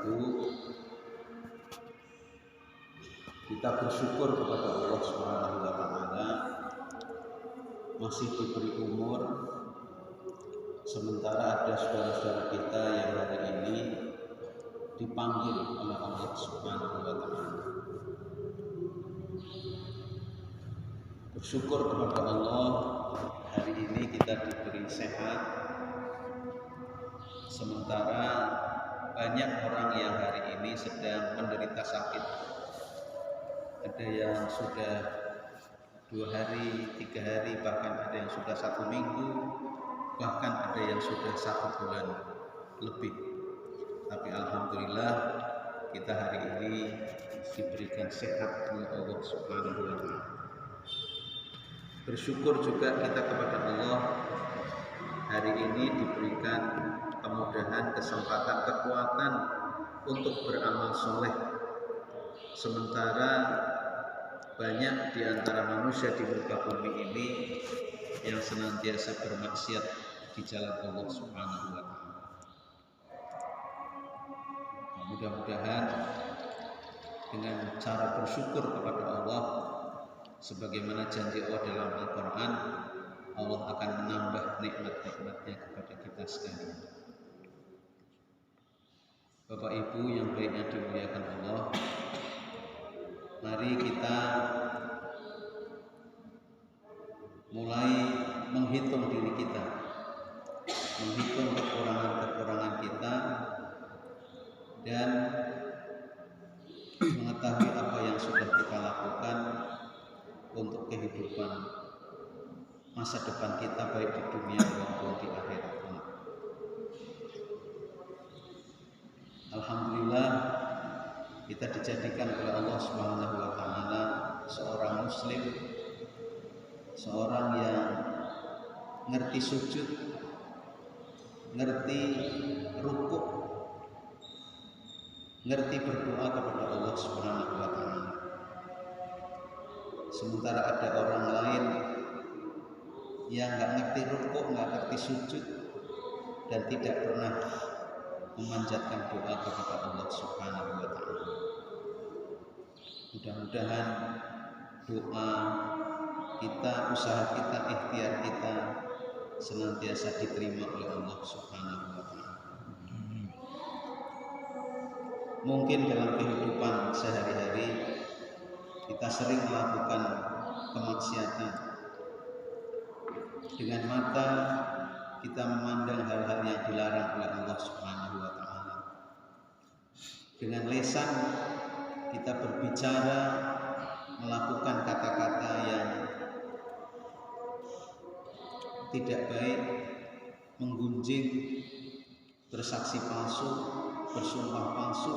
Ibu, kita bersyukur kepada Allah Subhanahu wa taala masih diberi umur, sementara ada saudara-saudara kita yang hari ini dipanggil oleh Allah Subhanahu wa taala. Bersyukur kepada Allah, hari ini kita diberi sehat, sementara banyak orang yang hari ini sedang menderita sakit. Ada yang sudah 2 hari, 3 hari, bahkan ada yang sudah 1 minggu, bahkan ada yang sudah 1 bulan lebih. Tapi alhamdulillah kita hari ini diberikan sehat oleh Allah Subhanahu wa taala. Bersyukur juga kita kepada Allah, hari ini diberikan kemudahan, kesempatan, kekuatan untuk beramal soleh. Sementara banyak di antara manusia di muka bumi ini yang senantiasa bermaksiat di jalan Allah Subhanahu wa taala. Mudah-mudahan dengan cara bersyukur kepada Allah, sebagaimana janji Allah dalam Al-Quran, Allah akan menambah nikmat-nikmatnya kepada kita sekalian. Bapak Ibu yang baiknya dimuliakan Allah, mari kita mulai menghitung diri kita, menghitung kekurangan-kekurangan kita, dan mengetahui apa yang sudah kita lakukan untuk kehidupan masa depan kita, baik di dunia maupun di akhirat. Alhamdulillah kita dijadikan oleh Allah Subhanahu wa taala seorang muslim, seorang yang ngerti sujud, ngerti rukuk, ngerti berdoa kepada Allah Subhanahu wa taala. Sementara ada orang lain yang nggak ngerti rukuk, nggak ngerti sujud, dan tidak pernah memanjatkan doa kepada Allah Subhanahu wa taala. Mudah-mudahan doa kita, usaha kita, ikhtiar kita senantiasa diterima oleh Allah Subhanahu wa taala. Mungkin dalam kehidupan sehari-hari kita sering melakukan kemaksiatan. Dengan mata kita memandang hal-hal yang dilarang oleh Allah Subhanahu wa taala. Dengan lisan kita berbicara, melakukan kata-kata yang tidak baik, menggunjing, bersaksi palsu, bersumpah palsu,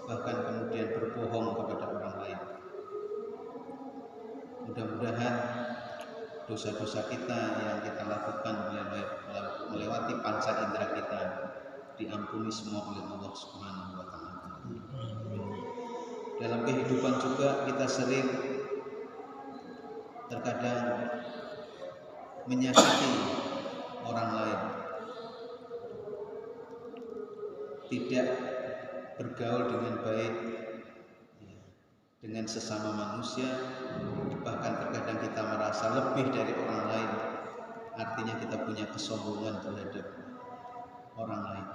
bahkan kemudian berbohong kepada orang lain. Mudah-mudahan dosa-dosa kita yang kita lakukan melewati panca indera kita diampuni semua oleh Allah Subhanahu wa taala. Dalam kehidupan juga kita sering terkadang menyakiti orang lain, tidak bergaul dengan baik dengan sesama manusia, bahkan terkadang kita merasa lebih dari orang lain. Artinya kita punya kesombongan terhadap orang lain.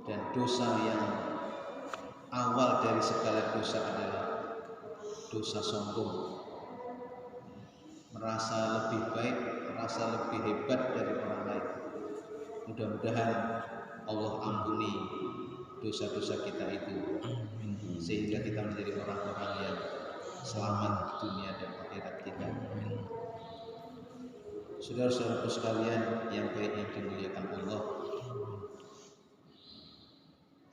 Dan dosa yang awal dari segala dosa adalah dosa sombong, merasa lebih baik, merasa lebih hebat dari orang lain. Mudah-mudahan Allah ampuni dosa-dosa kita itu, sehingga kita menjadi orang-orang yang selamat dunia dan akhirat kita. Saudara-saudaraku sekalian yang baik yang dimuliakan Allah,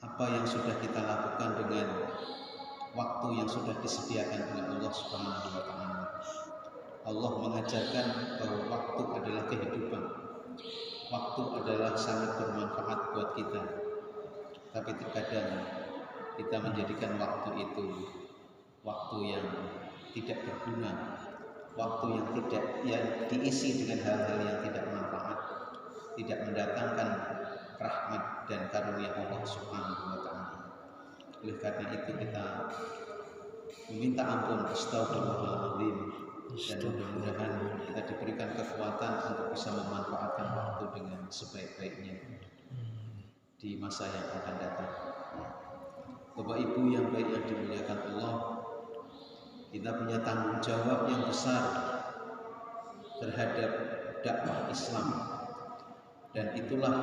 apa yang sudah kita lakukan dengan waktu yang sudah disediakan oleh Allah Subhanahu wa taala? Allah mengajarkan bahwa waktu adalah kehidupan. Waktu adalah sangat bermanfaat buat kita. Tapi terkadang kita menjadikan waktu itu waktu yang tidak berguna, waktu yang diisi dengan hal-hal yang tidak bermanfaat, tidak mendatangkan rahmat dan karunia Allah Subhanahu wa taala. Oleh karena itu kita meminta ampun, astagfirullahaladzim, dan mudah-mudahan kita diberikan kekuatan untuk bisa memanfaatkan waktu dengan sebaik-baiknya di masa yang akan datang. Bapak Ibu yang baik yang dimuliakan Allah, kita punya tanggung jawab yang besar terhadap dakwah Islam, dan itulah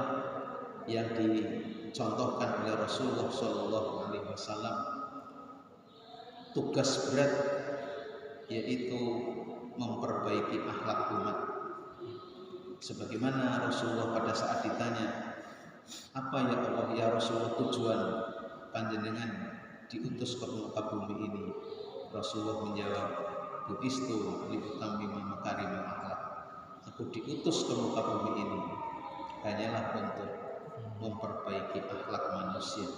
yang dicontohkan oleh Rasulullah SAW. Tugas berat yaitu memperbaiki akhlak umat. Sebagaimana Rasulullah pada saat ditanya, apa ya Allah ya Rasulullah tujuan panjenengan diutus ke muka bumi ini? Rasulullah menjawab, bu'istu liutammima makarimal akhlak. Aku diutus ke muka bumi ini hanyalah untuk memperbaiki akhlak manusia.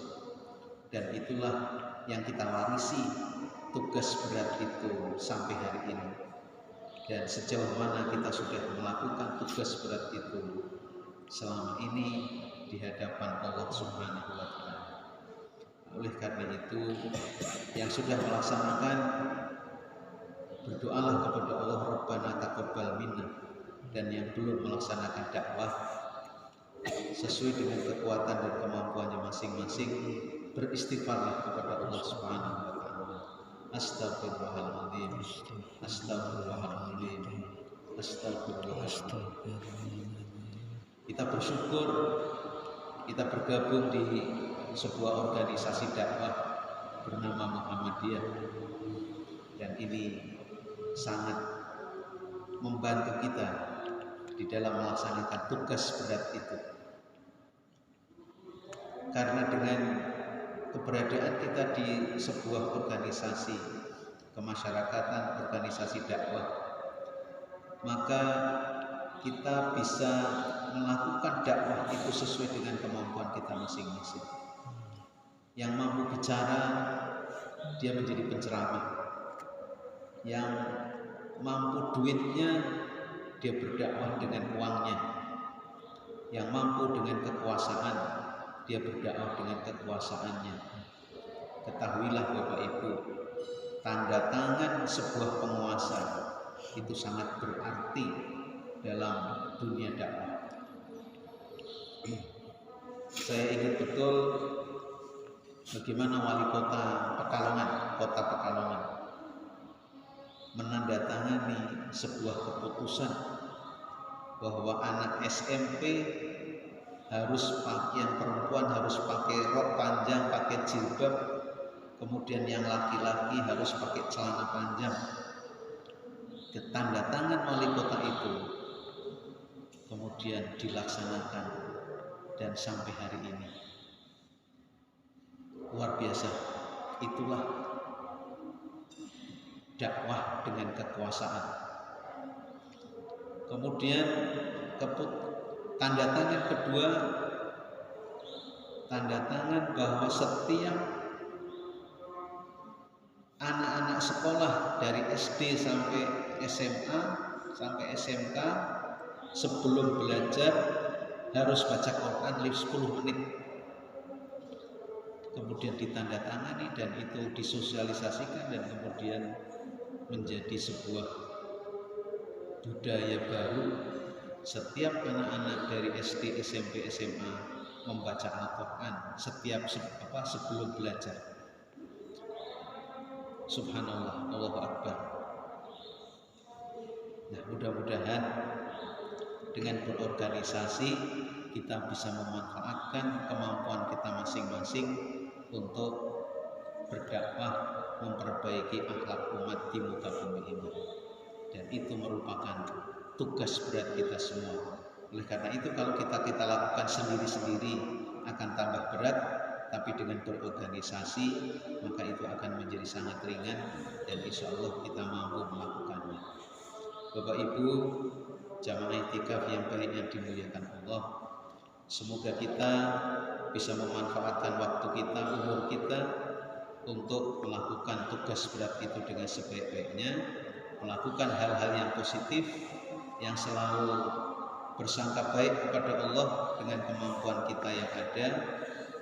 Dan itulah yang kita warisi, tugas berat itu sampai hari ini. Dan sejauh mana kita sudah melakukan tugas berat itu selama ini di hadapan Allah Subhanahu wa taala. Oleh karena itu, yang sudah melaksanakan, berdoalah kepada Allah, Rabbana taqabbal minna. Dan yang belum melaksanakan dakwah sesuai dengan kekuatan dan kemampuannya masing-masing, beristighfarlah kepada Allah Subhanahu wa taala. Astagfirullahaladzim, astagfirullahaladzim, astagfirullahaladzim. Kita bersyukur kita bergabung di sebuah organisasi dakwah bernama Muhammadiyah, dan ini sangat membantu kita di dalam melaksanakan tugas berat itu. Karena dengan keberadaan kita di sebuah organisasi kemasyarakatan, organisasi dakwah, maka kita bisa melakukan dakwah itu sesuai dengan kemampuan kita masing-masing. Yang mampu bicara, dia menjadi penceramah. Yang mampu duitnya, dia berdakwah dengan uangnya. Yang mampu dengan kekuasaan, dia berdakwah dengan kekuasaannya. Ketahuilah Bapak Ibu, tanda tangan sebuah penguasa itu sangat berarti dalam dunia dakwah. Saya ingat betul bagaimana wali kota Pekalongan, kota Pekalongan, menandatangani sebuah keputusan bahwa anak SMP harus yang perempuan harus pakai rok panjang, pakai jilbab, kemudian yang laki-laki harus pakai celana panjang. Tanda tangan wali kota itu kemudian dilaksanakan dan sampai hari ini. Luar biasa. Itulah dakwah dengan kekuasaan. Kemudian tanda tangan kedua, tanda tangan bahwa setiap anak-anak sekolah dari SD sampai SMA sampai SMK sebelum belajar harus baca Quran 10 menit. Kemudian ditandatangani dan itu disosialisasikan dan kemudian menjadi sebuah budaya baru. Setiap anak-anak dari SD, SMP, SMA membaca Al-Quran sebelum belajar. Subhanallah, Allahu Akbar. Nah, mudah-mudahan dengan berorganisasi kita bisa memanfaatkan kemampuan kita masing-masing untuk berdakwah, memperbaiki akhlak umat di muka bumi ini. Dan itu merupakan tugas berat kita semua. Oleh karena itu kalau kita lakukan sendiri-sendiri akan tambah berat, tapi dengan berorganisasi maka itu akan menjadi sangat ringan dan insya Allah kita mampu melakukannya. Bapak Ibu jamaah i'tikaf yang baik yang dimuliakan Allah, semoga kita bisa memanfaatkan waktu kita, umur kita untuk melakukan tugas berat itu dengan sebaik-baiknya, melakukan hal-hal yang positif yang selalu bersangka baik kepada Allah dengan kemampuan kita yang ada,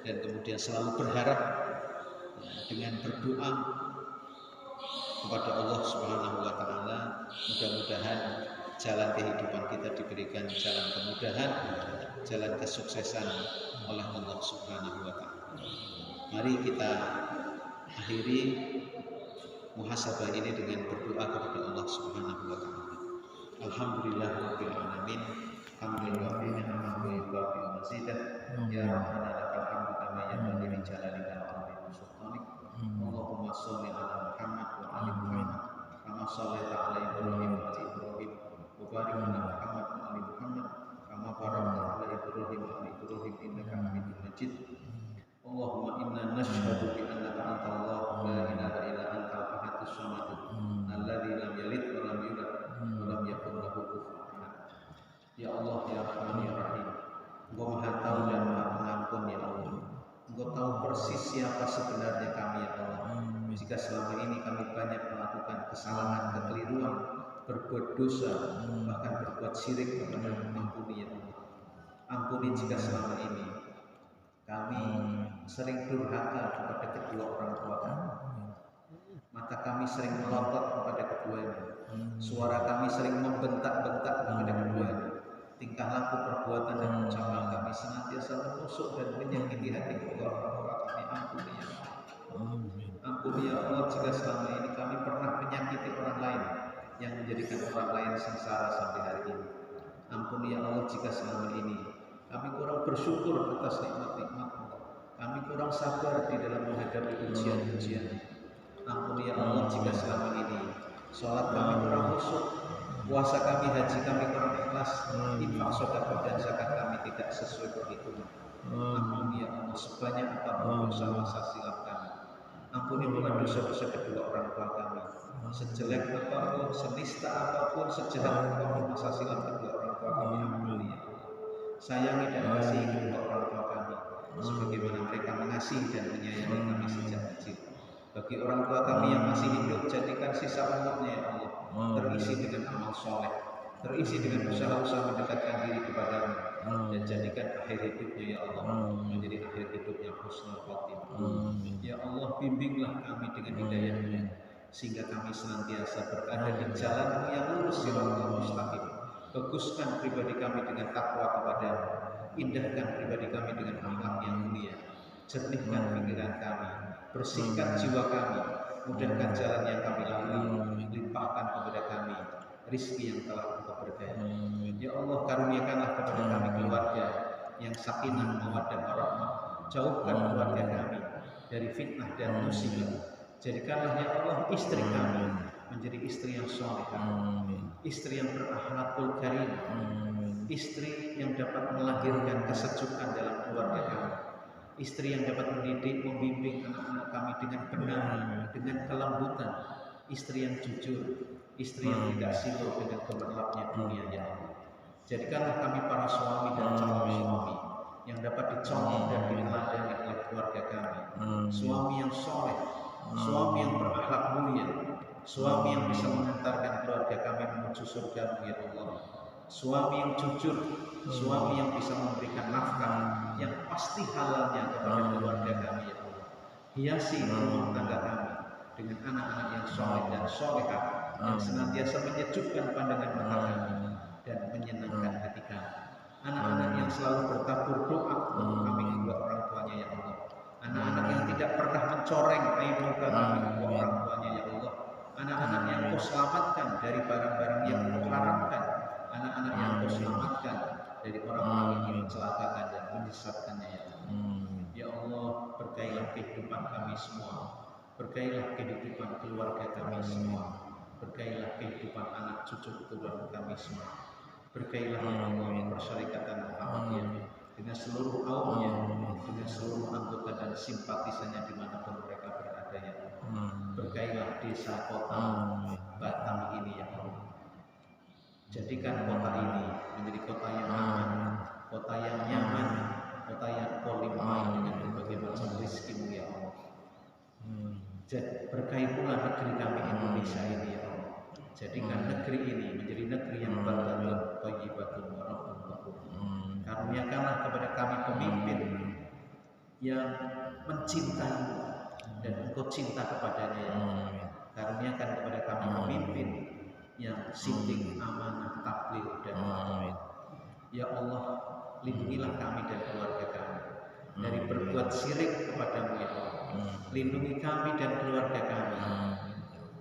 dan kemudian selalu berharap dengan berdoa kepada Allah Subhanahu wa taala, mudah-mudahan jalan kehidupan kita diberikan jalan kemudahan, jalan kesuksesan oleh Allah Subhanahu wa taala. Mari kita akhiri muhasabah ini dengan berdoa kepada Allah Subhanahu wa taala. Alhamdulillahirabbil alamin. Alhamdulillah ya rabbana lakal hamdu kama yanbaghi li jalalika wa 'azimi sultanik. Allahumma shalli ala Muhammad wa ali Muhammad kama shallaita ala Ibrahim wa ali Ibrahim wa barik ala Muhammad wa ali Muhammad kama barakta ala Ibrahim wa ali Ibrahim innaka Hamidum Majid. Allahumma inna nashhadu bi annaka antallah la ilaha illa antal ahadus samad alladzi lam yalid wa lam yulad wa lam yakul lahu kufuwan ahad. Ya Allah ya Rahman ya Rahim, Engkau Maha Tahu dan Maha Pengampun ya Allah. Engkau tahu persis siapa sebenarnya kami ya Allah. Jika selama ini kami banyak melakukan kesalahan, kekeliruan, berbuat dosa, bahkan berbuat syirik kepada ampuni ya Allah. Ampuni jika selama ini kami sering durhaka kepada kedua orang tua kami. Mata kami sering melotot kepada keduanya. Suara kami sering membentak-bentak kepada keduanya. Tingkah laku, perbuatan dan ucapan kami senantiasa menusuk dan menyakiti hati kedua orang tua kami. Ampuni ya Allah. Ampuni ya Allah jika selama ini kami pernah menyakiti orang lain yang menjadikan orang lain sengsara sampai hari ini. Ampuni ya Allah jika selama ini kami kurang bersyukur atas nikmat-nikmat-Mu. Kami kurang sabar di dalam menghadapi ujian-ujian. Ampuni ya Allah jika selama ini sholat kami kurang khusyuk, puasa kami, haji kami kurang ikhlas, infak, sedekah dan zakat kami tidak sesuai perhitungan. Ampuni ya Allah sebanyak apapun dosa-dosa silam kami. Ampuni pula dosa-dosa kedua orang tua kami. Sejelek apapun, senista apapun, sejahat apapun masa silam kedua orang tua kami. Ampuni ya Allah. Sayangi dan kasihi kedua orang tua kami sebagaimana mereka mengasihi dan menyayangi kami sejak kecil. Bagi orang tua kami yang masih hidup, jadikan sisa umurnya ya Allah terisi dengan amal soleh, terisi dengan usaha-usaha mendekatkan diri kepadamu, dan jadikan akhir hidupnya ya Allah menjadi akhir hidupnya husnul khotimah. Ya Allah, bimbinglah kami dengan hidayah-Mu sehingga kami senantiasa berada di jalan-Mu yang lurus, siratal mustaqim. Baguskan pribadi kami dengan takwa kepadamu, indahkan pribadi kami dengan akhlak yang mulia, jernihkan pikiran kami, bersihkan jiwa kami, mudahkan jalan yang kami lalui, limpahkan kepada kami rizki yang telah Engkau berkahi. Ya Allah, karuniakanlah kepada kami keluarga yang sakinah, mawaddah, warahmah. Jauhkan keluarga kami dari fitnah dan musibah. Jadikanlah ya Allah istri kami menjadi istri yang salehah, istri yang berakhlakul karim, istri yang dapat melahirkan kesejukan dalam keluarga kami, istri yang dapat mendidik, membimbing anak-anak kami dengan benar, dengan kelembutan, istri yang jujur, istri yang tidak silau dengan gemerlapnya dunia ya Allah. Jadikanlah kami para suami dan calon suami yang dapat dicontoh dan diteladani oleh keluarga kami, suami yang soleh, suami yang berakhlak mulia, suami yang bisa mengantarkan keluarga kami menuju surga ya Allah, suami yang jujur, suami yang bisa memberikan nafkah yang pasti halalnya kepada keluarga kami ya Allah. Hiasi rumah tangga kami dengan anak-anak yang soleh dan solehah yang senantiasa menyejukkan pandangan mata kami dan menyenangkan hati kami. Anak-anak yang selalu bertabur doa untuk kami kedua orang tuanya ya Allah. Anak-anak yang tidak pernah mencoreng aib muka kami kedua orang tuanya ya Allah. Anak-anak yang Kau selamatkan dari barang-barang yang Kau haramkan. Anak-anak yang Kau selamatkan dari orang-orang yang mencelakakan dan menyesatkannya ya Allah. Ya Allah, berkailah kehidupan kami semua, berkailah kehidupan keluarga kami semua, berkailah kehidupan anak cucu keturunan kami semua, berkailah ya Allah persyarikatan Muhammadiyah dengan seluruh kaumnya, dengan seluruh anggota dan simpatisannya dimanapun mereka berada ya Allah. Berkailah desa kota Batam ini ya Allah. Jadikan kota ini menjadi kota yang aman, kota yang nyaman, kota yang Kau limpahi dengan berbagai macam rezeki-Mu ya Allah. Berkahi pula negeri kami Indonesia ini ya Allah. Jadikan negeri ini menjadi negeri yang baldatun thayyibatun wa rabbun ghafur. Karuniakanlah kepada kami pemimpin yang mencintai dan Engkau cinta kepadanya ya Allah. Karuniakan kepada kami pemimpin yang sidik, amanah, tabligh dan ya Allah, lindungilah kami dan keluarga kami dari berbuat syirik kepadamu ya Allah. Lindungi kami dan keluarga kami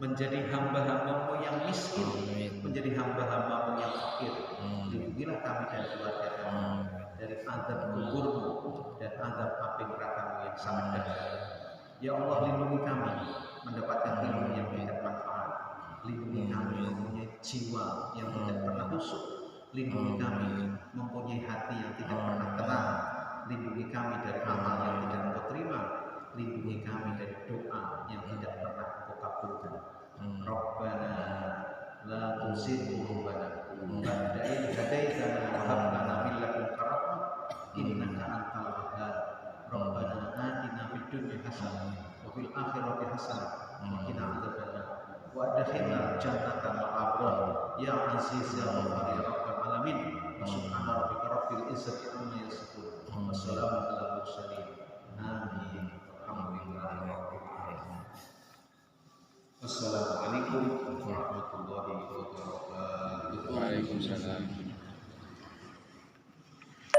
menjadi hamba-hambamu yang miskin, menjadi hamba-hambamu yang fakir. Lindungilah kami dan keluarga kami dari azab kuburmu dan azab api nerakamu yang sangat dahsyat. Ya Allah, lindungi kami mendapatkan ilmu yang tidak manfaat. Lindungi kami mempunyai jiwa yang tidak pernah busuk. Lindungi kami mempunyai hati yang tidak pernah tenang. Lindungi kami dari amal yang tidak Engkau terima. Lindungi kami dari doa yang tidak pernah Engkau kabulkan. Rabbana la tuzigh qulubana ba'da idh hadaitana wa hab lana min ladunka rahmah innaka antal wahhab. Rabbana atina fid dunya hasanah wa fil akhirati hasanah wa qina adzabannar wa adkhilna jannata ma'al abrar ya aziz ya ghafar ya rabbal alamin. Subhana rabbika rabbil izzati amma yasifun wa salamun alal mursalin. Amin. Assalamualaikum warahmatullahi wabarakatuh. Waalaikumsalam.